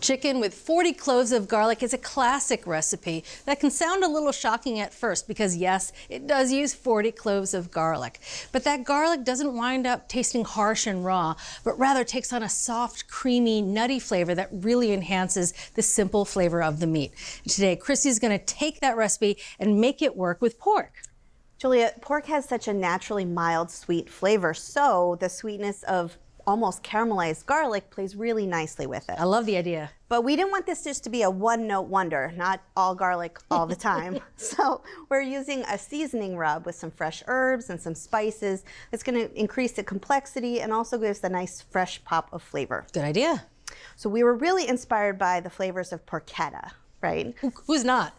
Chicken with 40 cloves of garlic is a classic recipe that can sound a little shocking at first because yes, it does use 40 cloves of garlic. But that garlic doesn't wind up tasting harsh and raw, but rather takes on a soft, creamy, nutty flavor that really enhances the simple flavor of the meat. Today, Chrissy's gonna take that recipe and make it work with pork. Julia, pork has such a naturally mild, sweet flavor, so the sweetness of almost caramelized garlic plays really nicely with it. I love the idea. But we didn't want this just to be a one-note wonder, not all garlic all the time. So we're using a seasoning rub with some fresh herbs and some spices. It's going to increase the complexity and also gives the nice fresh pop of flavor. Good idea. So we were really inspired by the flavors of porchetta, right? Who's not?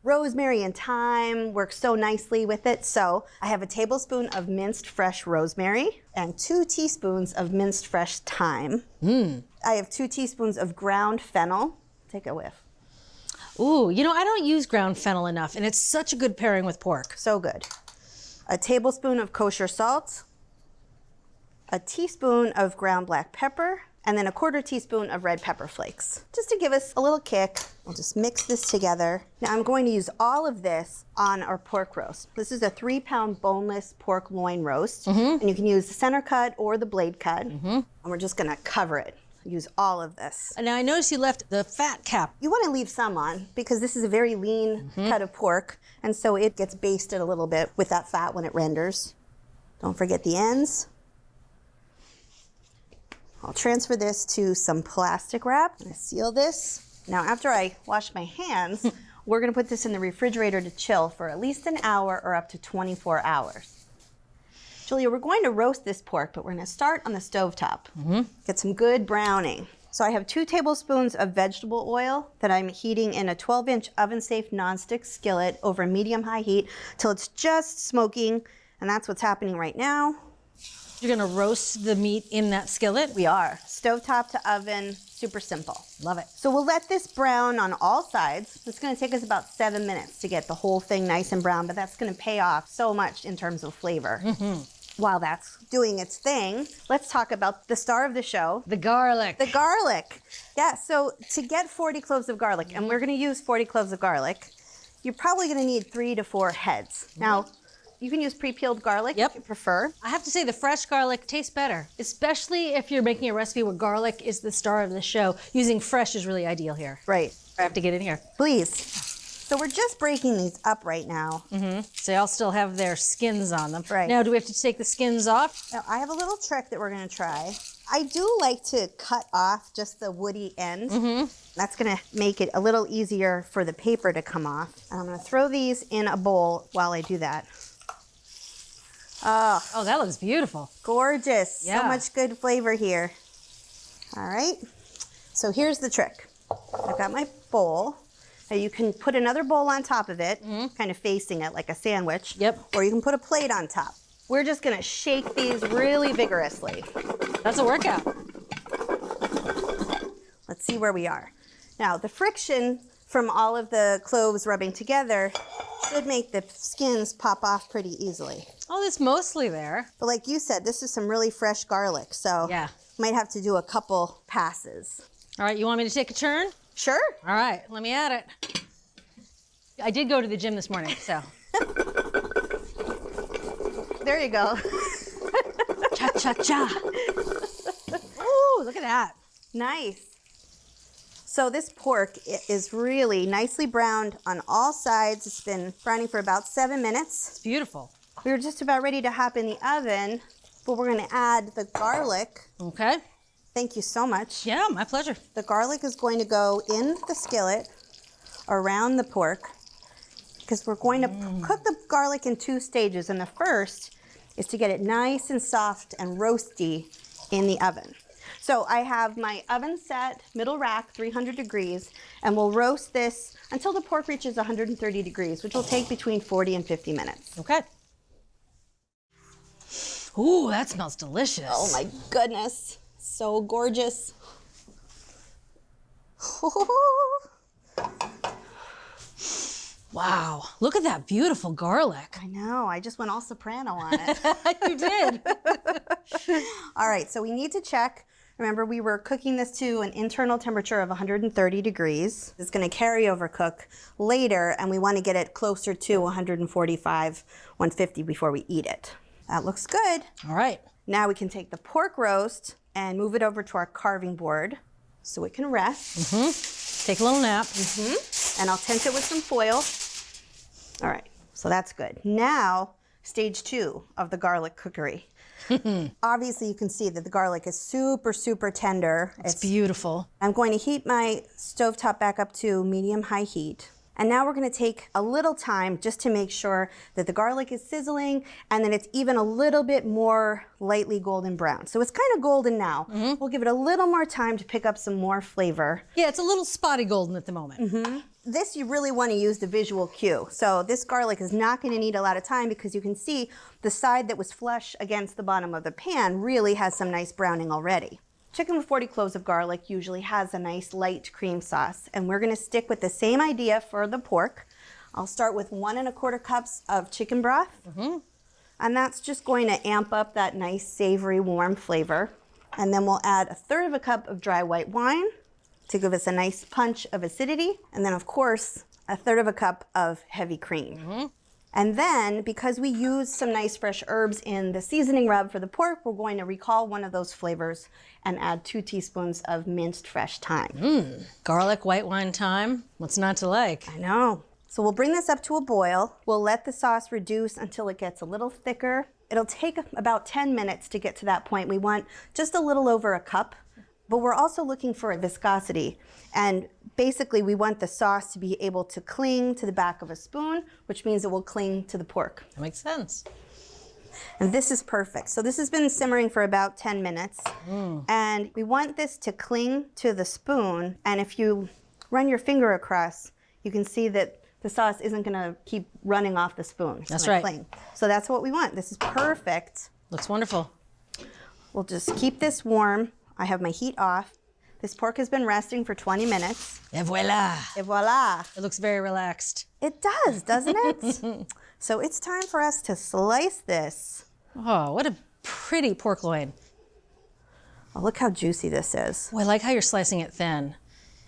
Rosemary and thyme work so nicely with it. So I have a tablespoon of minced fresh rosemary and 2 teaspoons of minced fresh thyme. I have 2 teaspoons of ground fennel. Take a whiff. Ooh, you know, I don't use ground fennel enough, and it's such a good pairing with pork. So good. A tablespoon of kosher salt, a teaspoon of ground black pepper, and then a 1/4 teaspoon of red pepper flakes, just to give us a little kick. I'll just mix this together. Now I'm going to use all of this on our pork roast. This is a 3-pound boneless pork loin roast, and you can use the center cut or the blade cut, and we're just gonna cover it. Use all of this. And now I noticed you left the fat cap. You wanna leave some on because this is a very lean cut of pork, and so it gets basted a little bit with that fat when it renders. Don't forget the ends. I'll transfer this to some plastic wrap and seal this. Now after I wash my hands, we're gonna put this in the refrigerator to chill for at least an hour or up to 24 hours. Julia, we're going to roast this pork, but we're gonna start on the stovetop. Get some good browning. So I have 2 tablespoons of vegetable oil that I'm heating in a 12-inch oven-safe nonstick skillet over medium-high heat till it's just smoking, and that's what's happening right now. You're gonna roast the meat in that skillet? We are. Stovetop to oven, super simple. Love it. So we'll let this brown on all sides. It's gonna take us about 7 minutes to get the whole thing nice and brown, but that's gonna pay off so much in terms of flavor. While that's doing its thing, let's talk about the star of the show. The garlic. The garlic. Yeah, so to get 40 cloves of garlic, and we're gonna use 40 cloves of garlic, you're probably gonna need 3 to 4 heads. Now, you can use pre-peeled garlic if you prefer. I have to say the fresh garlic tastes better, especially if you're making a recipe where garlic is the star of the show. Using fresh is really ideal here. Right. I have to get in here. Please. So we're just breaking these up right now. So they all still have their skins on them. Right. Now, do we have to take the skins off? Now, I have a little trick that we're gonna try. I do like to cut off just the woody end. That's gonna make it a little easier for the paper to come off. And I'm gonna throw these in a bowl while I do that. Oh, that looks beautiful. Gorgeous. Yeah. So much good flavor here. All right. So here's the trick. I've got my bowl. Now you can put another bowl on top of it, kind of facing it like a sandwich. Yep. Or you can put a plate on top. We're just gonna shake these really vigorously. That's a workout. Let's see where we are. Now the friction from all of the cloves rubbing together should make the skins pop off pretty easily. Oh, it's mostly there. But like you said, this is some really fresh garlic, so Yeah. might have to do a couple passes. All right, you want me to take a turn? Sure. All right, let me add it. I did go to the gym this morning, so. There you go. Cha-cha-cha. Ooh, look at that. Nice. So this pork is really nicely browned on all sides. It's been browning for about 7 minutes. It's beautiful. We were just about ready to hop in the oven, but we're gonna add the garlic. Okay. Thank you so much. Yeah, my pleasure. The garlic is going to go in the skillet around the pork because we're going to cook the garlic in 2 stages. And the first is to get it nice and soft and roasty in the oven. So I have my oven set, middle rack, 300 degrees, and we'll roast this until the pork reaches 130 degrees, which will take between 40 and 50 minutes. Okay. Ooh, that smells delicious. Oh my goodness, so gorgeous. Wow, look at that beautiful garlic. I know, I just went all soprano on it. You did. All right, so we need to check. Remember, we were cooking this to an internal temperature of 130 degrees. It's going to carry over cook later, and we want to get it closer to 145, 150 before we eat it. That looks good. All right. Now we can take the pork roast and move it over to our carving board so it can rest. Take a little nap. And I'll tent it with some foil. All right, so that's good. Now, stage 2 of the garlic cookery. Obviously, you can see that the garlic is super, super tender. It's beautiful. I'm going to heat my stovetop back up to medium-high heat. And now we're going to take a little time just to make sure that the garlic is sizzling and that it's even a little bit more lightly golden brown. So it's kind of golden now. We'll give it a little more time to pick up some more flavor. Yeah, it's a little spotty golden at the moment. This, you really want to use the visual cue. So this garlic is not going to need a lot of time because you can see the side that was flush against the bottom of the pan really has some nice browning already. Chicken with 40 cloves of garlic usually has a nice light cream sauce, and we're going to stick with the same idea for the pork. I'll start with 1 1/4 cups of chicken broth, and that's just going to amp up that nice savory warm flavor. And then we'll add 1/3 cup of dry white wine to give us a nice punch of acidity, and then of course 1/3 cup of heavy cream. And then, because we use some nice fresh herbs in the seasoning rub for the pork, we're going to recall one of those flavors and add 2 teaspoons of minced fresh thyme. Garlic, white wine, thyme. What's not to like? I know. So we'll bring this up to a boil. We'll let the sauce reduce until it gets a little thicker. It'll take about 10 minutes to get to that point. We want just a little over a cup, but we're also looking for a viscosity. And basically, we want the sauce to be able to cling to the back of a spoon, which means it will cling to the pork. That makes sense. And this is perfect. So this has been simmering for about 10 minutes. And we want this to cling to the spoon. And if you run your finger across, you can see that the sauce isn't going to keep running off the spoon. It's That's gonna right. Cling. So that's what we want. This is perfect. Looks wonderful. We'll just keep this warm. I have my heat off. This pork has been resting for 20 minutes. Et voila. Et voila. It looks very relaxed. It does, doesn't it? So it's time for us to slice this. Oh, what a pretty pork loin. Oh, look how juicy this is. Oh, I like how you're slicing it thin.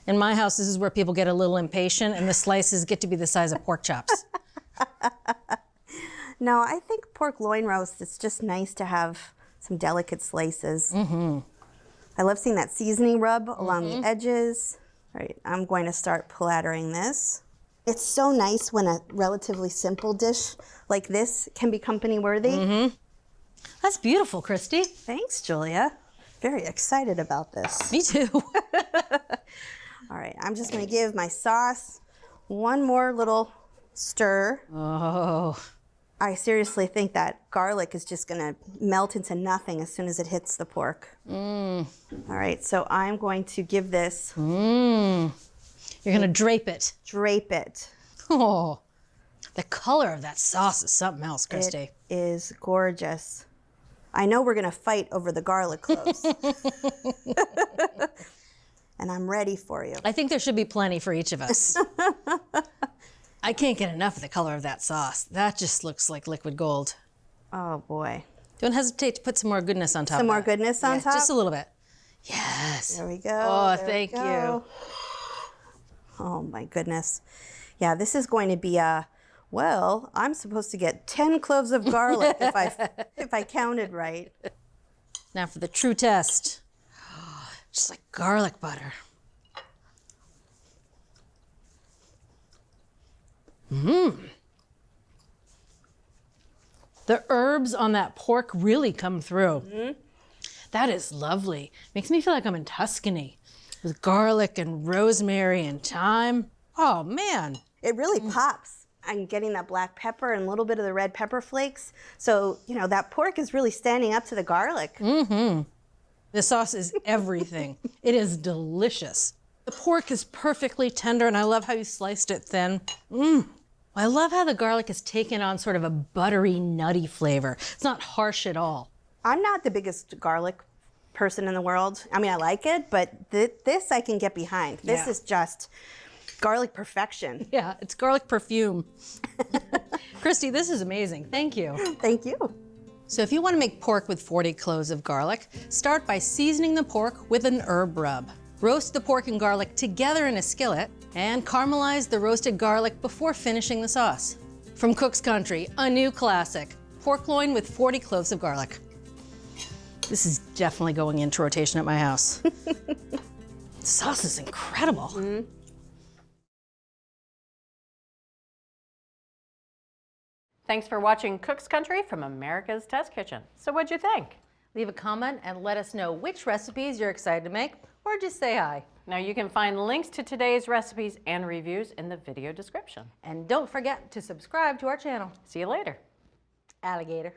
In my house, this is where people get a little impatient and the slices get to be the size of pork chops. No, I think pork loin roast, it's just nice to have some delicate slices. I love seeing that seasoning rub along the edges. All right, I'm going to start plattering this. It's so nice when a relatively simple dish like this can be company worthy. That's beautiful, Christy. Thanks, Julia. Very excited about this. Me too. All right, I'm just gonna give my sauce one more little stir. Oh, I seriously think that garlic is just gonna melt into nothing as soon as it hits the pork. All right, so I'm going to give this, you're gonna drape it. drape it. Oh, the color of that sauce is something else, Christy. It is gorgeous. I know we're gonna fight over the garlic cloves. And I'm ready for you. I think there should be plenty for each of us. I can't get enough of the color of that sauce. That just looks like liquid gold. Oh boy. Don't hesitate to put some more goodness on top. Some of more that. goodness on top? Just a little bit. Yes. There we go. Oh, there we thank go. Oh my goodness. Yeah, this is going to be a, well, I'm supposed to get 10 cloves of garlic if I counted right. Now for the true test. Just like garlic butter. The herbs on that pork really come through. That is lovely. Makes me feel like I'm in Tuscany with garlic and rosemary and thyme. Oh man. It really pops. I'm getting that black pepper and a little bit of the red pepper flakes. So, you know, that pork is really standing up to the garlic. The sauce is everything. It is delicious. The pork is perfectly tender, and I love how you sliced it thin. I love how the garlic has taken on sort of a buttery, nutty flavor. It's not harsh at all. I'm not the biggest garlic person in the world. I mean, I like it, but this I can get behind. This Yeah. is just garlic perfection. Yeah, it's garlic perfume. Christy, this is amazing. Thank you. Thank you. So if you want to make pork with 40 cloves of garlic, start by seasoning the pork with an herb rub. Roast the pork and garlic together in a skillet and caramelize the roasted garlic before finishing the sauce. From Cook's Country, a new classic, pork loin with 40 cloves of garlic. This is definitely going into rotation at my house. The sauce is incredible. Mm-hmm. Thanks for watching Cook's Country from America's Test Kitchen. So what'd you think? Leave a comment and let us know which recipes you're excited to make, or just say hi. Now you can find links to today's recipes and reviews in the video description. And don't forget to subscribe to our channel. See you later. Alligator.